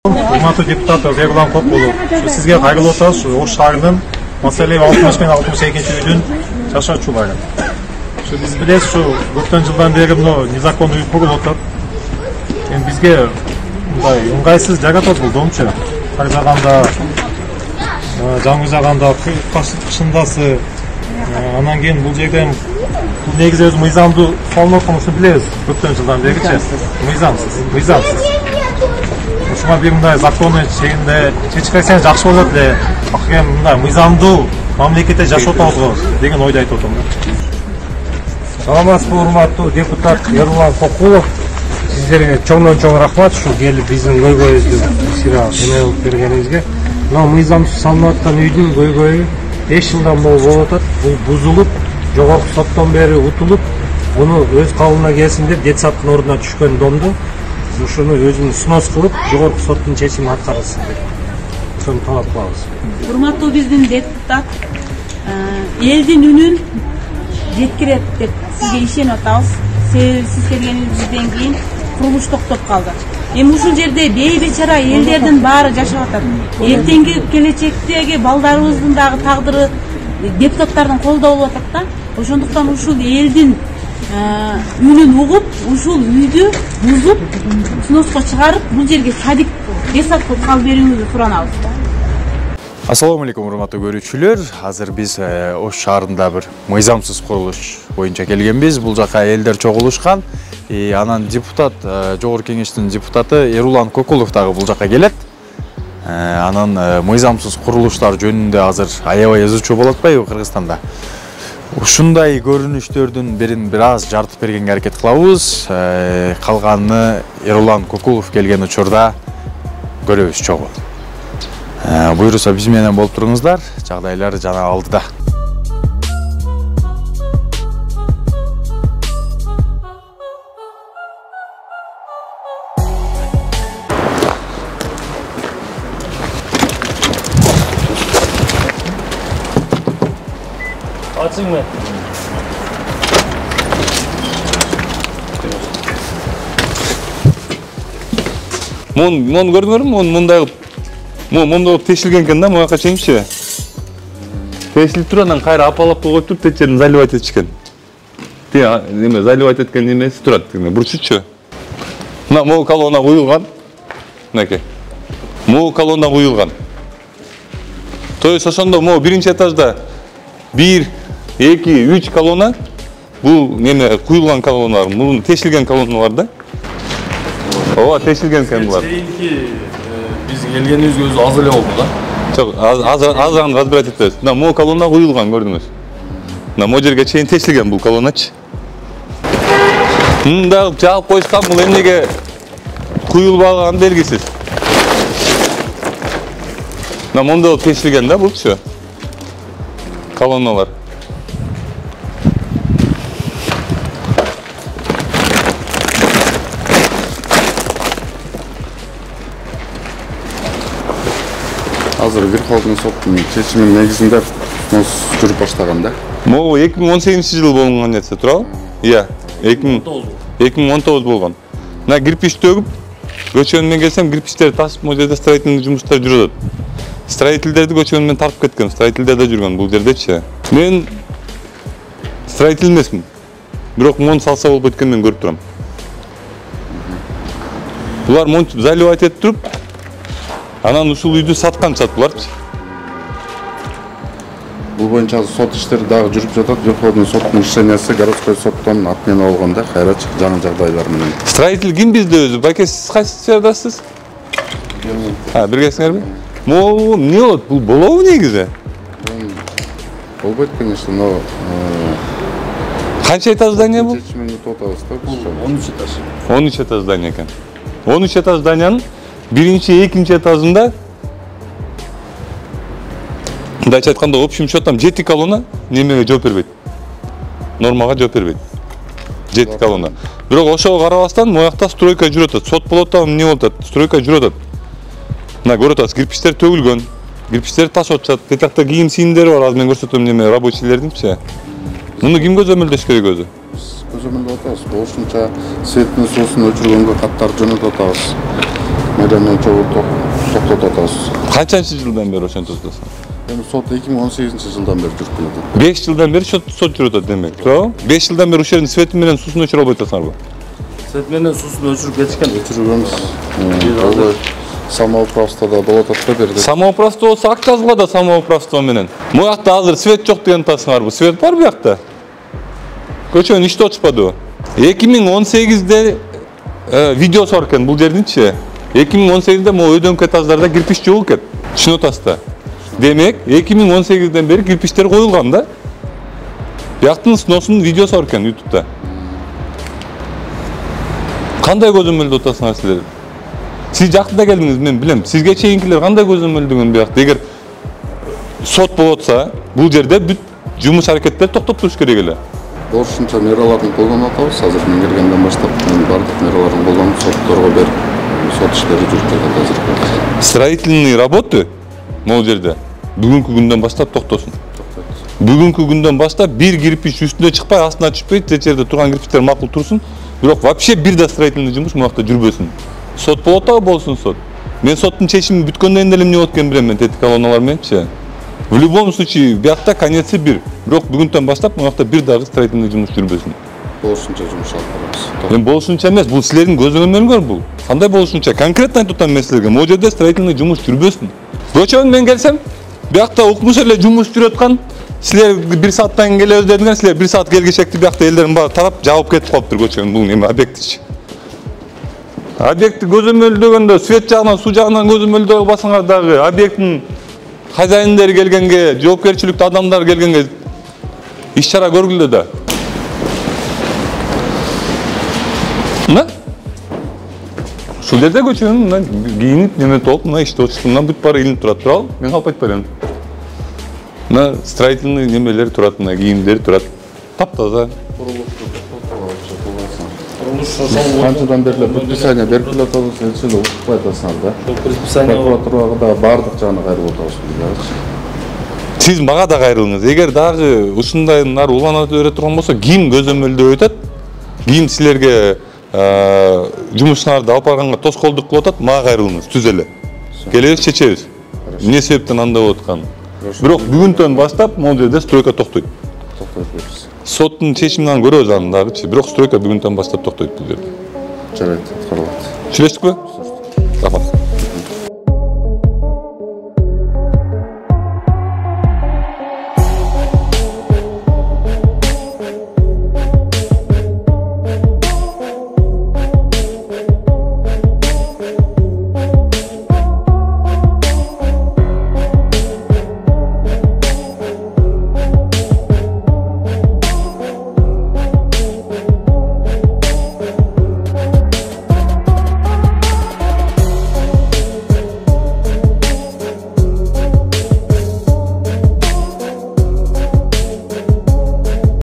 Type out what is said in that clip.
Урматтуу депутат Эрлан Кокулов, сизге кайгылуу атабыз. Ош шаарынын маселе 60 менен 62-үйдүн жашоочулары. Биз билебиз, көптөн жылдан бери незаконный үй курулуп атат. Бизге мындай ыңгайсыз жаратат бул домчу. Каржаганда, жаңы кышындасы, анан кийин бул жерден бул негизи өзү мыйзамдуу салынып атканын билебиз. Көптөн жылдан беричи. Мыйзамсыз. Ушуга бир мындай законный чегинде чечип берсеңиз жакшы болот эле. Акыры мындай мыйзамдуу мамлекетте жашап атабыз деген ойду айтып атам. Саламатсызбы, урматтуу депутат Эрлан Кокулов. Сиздерге чоңдон-чоң рахмат ушу келип биздин көйгөйүбүздү эме кылып бергениңизге. Мына мыйзамсыз салынып аткан үйдүн көйгөйү 5 жылдан болуп атат. Бул бузулуп, жогорку соттон бери утулуп, буну өз кабылына келсин деп детсадтын ордуна түшкөн домду ушуну өзүнүн снос кылып, жогорку соттун чечимин аткарылсын деп. Ошону талап кылабыз. Урматтуу биздин депутат элдин үнүн жеткирет деп сизге ишенип атабыз. Сиз келгениңизден кийин курулуш токтоп калды. Эми ушул жерде бейбечара элдердин баары жашап атат. Эртеңки келечектеги балдарыбыздын дагы тагдыры депутаттардын колдо болуп атат да. Ошондуктан ушул элдин үнүн угуп, ушул үйдү бузуп, сноско чыгарып, бул жерге садик детсад кылып калып берүүңүздү суранабыз. Ассаламу алейкум, урматтуу көрүүчүлөр. Азыр биз Ош шаарында бир мыйзамсыз курулуш боюнча келгенбиз. Бул жака элдер чогулушкан. Анан депутат, Жогорку кеңештин депутаты Эрлан Кокулов дагы бул жака келет. Анан мыйзамсыз курулуштар жөнүндө азыр аябай ызычуу болуп атпайбы Кыргызстанда? Ушундай көрүнүштөрдүн бирин бир аз жартып бергенге аракет кылабыз. Калганын Эрлан Кокулов келген учурда көрөбүз чогуу. Буйруса биз менен болуп туруңуздар, жагдайлар жана алдыда. Açıngmı? Мон көрдүңөрбү? Мындай мунда тешилген экен да, муяка чейинчи. Тешилип туруп анан кайра апалап коюп туруп тет жерин заливать этишкен. Неме заливать эткен немеси турат, бурчучу. Мына могу колонна куюлган. Мынакей. Могу колонна куюлган. То есть ошондо могу биринчи этажда 1, 2, 3 колонна. Бул неме куюлган колонналар, бул тешилген колонналар да. Ооба, тешилген экен булар. Biz gelgenimizge özü az ele oldu da. Çok az разбирать etmez. Мына могу колонна куюлган, көрдүңүз. Мына могу жерге чейин тешилген бул колоннач. Мында жаап коюшкан, бул эмнеге куюлбаган белгисиз. Мына монда тешилген да булчу. Колонналар. Азыр Верховный соттун чечиминин негизинде снос жүрүп баштаган да. Могу 2018-жылы болгон нерсе туурабы? Iya, 2019 болгон. Мына кирпич төгүп, көчөнүн менен келсем, кирпичтерди ташып, могу жерде строительный жумуштар жүрүп атат. Строительдерди көчөнүн менен тартып кеткен, строительдерде жүргөн бул жердечи. Мен строитель эмесмин. Бирок мон салса болуп кеткенин мен көрүп турам. Булар мончу заливать этип туруп, анан ушул үйдү сатканчат буларчы. Бул боюнча сот иштери дагы жүрүп жатат. Верховный соттун решениясы городской соттон отмена болгондо кайра жаңы жагдайлар менен. Строитель ким бизде өзү? Баке, сиз кайсы сферадасыз? Биргесиңерби? Могу эмне болот? Бул болобу негизи? Болбойт, конечно, но канча этаж здание бул? чечимин утуп атабыз да. Бул 13 этаж. 13 этаж здание экен. 13 этаж зданиянын биринчи, экинчи этажында мындайча айтканда общим счетом 7 колонна немеге жооп бербейт. Нормага жооп бербейт. 7 колонна. Бирок ошого карабастан моякта стройка жүрүп атат. Сот болот да, эмне болуп атат? Стройка жүрүп атат. Мына көрүп атасыз, кирпичтер төгүлгөн. Кирпичтер ташып атат. Тетакта кийим сийимдери бар. Азыр мен көрсөтөм неме рабочийлердинчи. Муну ким көзөмөлдөш керек өзү? Көзөмөлдөп атабыз. Ошунча светтин суусун өчүргөнгө каттар жөнөтүп атабыз. мыйзамдан чогуу токтотуп атабыз. Канчанчы жылдан бери ошентип атасың? Эми сот 2018-жылдан бери жүрүп келатат. 5 жылдан бeri сот жүрүп атат демек. Туура? 5 жылдан бeri ушул жердин свети менен суусун өчүрө албай атасыңарбы? Свет менен суусун өчүрүп кетишкен. Өчүргөнбүз. Самоуправствода болот атпа берди. Самоуправство болсо акт жазылган да самоуправство менен. Бу жакта азыр свет жок деген атасыңарбы? Свет бар бу жакта? Көчөнү иштеп атышпадыбы? 2018-де видеосу бар экен бул жердинчи. 2018-де могу өйдөңкө этаждарда кирпич жок экен. Түшүнүп атасыз да? Демек, 2018-ден бери кирпичтер коюлган да. Бияктын сноосунун видеосу бар экен YouTube'да. Кандай көзөмөлдүп атасыңар силер? Сиз жакында келдиңиз, мен билем. Сизге чейинкилер кандай көзөмөлдөгөн биякта? Эгер сот болуп атса, бул жерде бүт жумуш аракеттерди токтоп туруш керек эле. Болушунча мераларын колдонуп атабыз. Азыр мен келгенден баштап бардык мераларын колдонуп сотторго берип, сот иштери жүрүп жатат азыр. Строительные работы могу жерде бүгүнкү күндөн баштап токтосун. Бүгүнкү күндөн баштап бир кирпич үстүнө чыкпай, астына түшпөй, тез жерде турган кирпичтер макул турсун. Бирок вообще бир да строительный жумуш муакта жүрбөсүн. Сот болот атабы болсун сот. Мен соттун чечими бүткөндөн кийин эмне болот экенин билем мен тетикалооналар мененчи. В любом случае биякта конеци бир. Бирок бүгүнтөн баштап муакта бир дагы строительный жумуш жүрбөсүн. Болушунча жумуш алып барабыз. Мен болушунча эмес, бул силердин көзөмөлүңөр бул. Кандай болушунча? Конкретно айтып атам мен силерге. Могу жерде строительный жумуш жүрбөсүн. Көчөнүн мен келсем, биякта укмуш эле жумуш жүрүп аткан. Силер 1 сааттан кийин келебиз дедиңер, силер 1 саат келгичекти биякта элдердин баары тарап жабып кетип калыптыр көчөнүн бул эме объектичи. Объектти көзөмөлдөгөндө свет жагынан, суу жагынан көзөмөлдөөгө басыңар дагы объекттин хозяиндери келгенге, жоопкерчиликтүү адамдар келгенге иш-чара көргүлө да. Мына ушул жерде көчөнүн кийинип, неме толуп, мына иштеп отурган бүт баары илинип турат, туурабы? Мен калп айтып берем. Мына строительный немелери турат, мына кийимдери турат. Таптаза. Канчадан бери предписание берип жатабыз, элчилик укпай атасыңар да. Прокуратурага да бардык жагына кайрылып атабыз. Сиз мага да кайрылыңыз. Эгер дагы ушундайдын ары улана бере турган болсо, ким көзөмөлдөп өтөт? Ким силерге жумушуңарды алып барганга тоскоолдук кылып атат? Мага кайрылыңыз, түз эле. Келебиз, чечебиз. Эмне себептен андай болуп атканын. Бирок бүгүнтөн баштап могу жерде стройка токтойт. Токтойт. Соттун чечиминен көрөбүз аны дагычы. Бирок стройка бүгүнтөн баштап токтойт бул жерде. Жарайт, каралат. Түшүнөсүзбү? Рахмат.